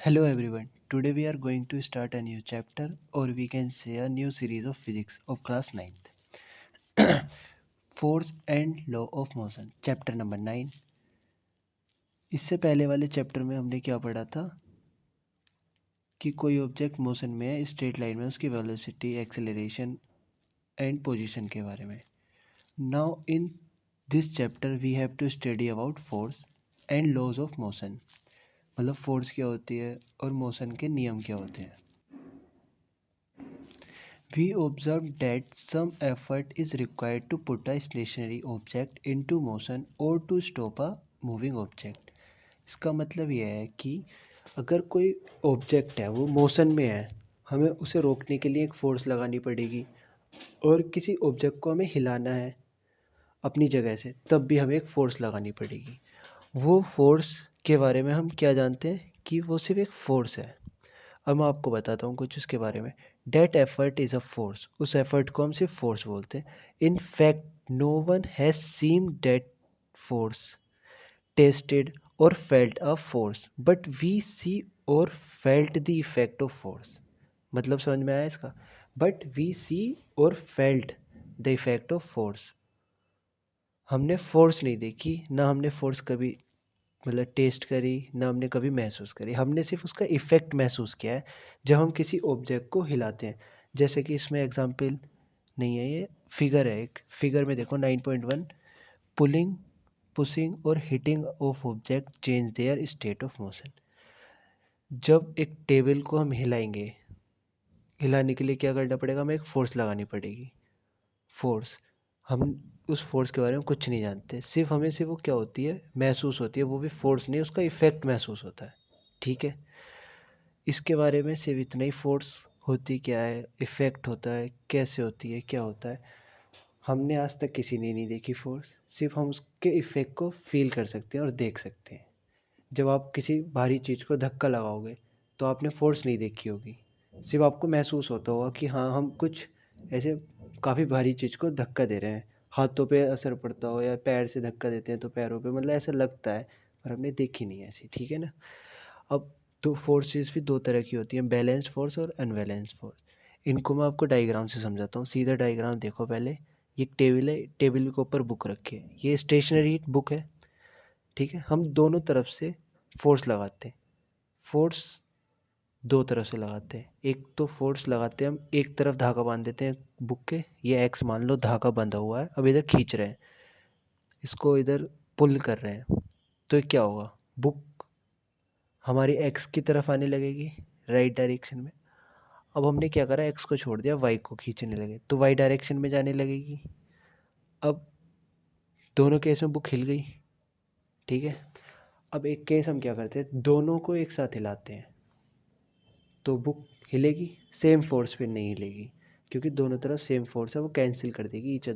Hello everyone. Today we are going to start a new chapter, or we can say a new series of physics of class 9th. Force and law of motion, chapter number 9. इससे पहले वाले chapter में हमने क्या पढ़ा था कि कोई ऑब्जेक्ट मोशन में है स्ट्रेट लाइन में, उसकी वेलोसिटी, एक्सेलरेशन एंड पोजीशन के बारे में. Now in this chapter we have to study about force and laws of motion. मतलब फोर्स क्या होती है और मोशन के नियम क्या होते हैं. We observe that some effort is required to put a stationary object into motion or to stop a moving object. इसका मतलब यह है कि अगर कोई ऑब्जेक्ट है वो मोशन में है, हमें उसे रोकने के लिए एक फ़ोर्स लगानी पड़ेगी, और किसी ऑब्जेक्ट को हमें हिलाना है अपनी जगह से, तब भी हमें एक फ़ोर्स लगानी पड़ेगी. वो फोर्स के बारे में हम क्या जानते हैं कि वो सिर्फ एक फ़ोर्स है. अब मैं आपको बताता हूँ कुछ उसके बारे में. That effort is a force. उस एफर्ट को हम सिर्फ फोर्स बोलते हैं. In fact no one has seen that force, tested or felt a force, but we see or felt the effect of force. मतलब समझ में आया इसका. But we see or felt the effect of force. हमने force नहीं देखी, ना हमने फोर्स कभी मतलब टेस्ट करी, ना हमने कभी महसूस करी. हमने सिर्फ उसका इफ़ेक्ट महसूस किया है जब हम किसी ऑब्जेक्ट को हिलाते हैं. जैसे कि इसमें एग्जांपल नहीं है, ये फिगर है. एक फिगर में देखो 9.1, पुलिंग, पुशिंग और hitting of object change their state of motion. जब एक टेबल को हम हिलाएंगे, हिलाने के लिए क्या करना पड़ेगा, हमें एक फोर्स लगानी पड़ेगी. फोर्स, हम उस फोर्स के बारे में कुछ नहीं जानते, सिर्फ हमें सिर्फ वो क्या होती है, महसूस होती है. वो भी फोर्स नहीं, उसका इफेक्ट महसूस होता है. ठीक है, इसके बारे में सिर्फ इतना ही. फोर्स होती क्या है, इफेक्ट होता है, कैसे होती है, क्या होता है, हमने आज तक किसी ने नहीं देखी फोर्स. सिर्फ हम उसके इफेक्ट को फील कर सकते हैं और देख सकते हैं. जब आप किसी भारी चीज़ को धक्का लगाओगे तो आपने फोर्स नहीं देखी होगी, सिर्फ आपको महसूस होता होगा कि हाँ, हम कुछ ऐसे काफ़ी भारी चीज़ को धक्का दे रहे हैं. हाथों पे असर पड़ता हो या पैर से धक्का देते हैं तो पैरों पे, मतलब ऐसा लगता है, पर हमने देखी नहीं है ऐसी. ठीक है ना. अब दो फोर्सेस भी दो तरह की होती हैं, बैलेंस्ड फोर्स और अनबैलेंस्ड फोर्स. इनको मैं आपको डायग्राम से समझाता हूँ. सीधा डायग्राम देखो पहले. ये एक टेबल है, टेबल के ऊपर बुक रखी है, ये स्टेशनरी बुक है. ठीक है, हम दोनों तरफ से फोर्स लगाते हैं. फोर्स दो तरफ से लगाते हैं. एक तो फोर्स लगाते हैं हम, एक तरफ धागा बांध देते हैं बुक के. ये एक्स मान लो, धागा बंधा हुआ है, अब इधर खींच रहे हैं, इसको इधर पुल कर रहे हैं. तो क्या होगा, बुक हमारी एक्स की तरफ आने लगेगी, राइट डायरेक्शन में. अब हमने क्या करा, एक्स को छोड़ दिया, वाई को खींचने लगे तो वाई डायरेक्शन में जाने लगेगी. अब दोनों केस में बुक हिल गई. ठीक है, अब एक केस हम क्या करते हैं, दोनों को एक साथ हिलाते हैं तो बुक हिलेगी, सेम फोर्स पे नहीं हिलेगी, क्योंकि दोनों तरफ सेम फोर्स है, वो कैंसिल कर देगी ईच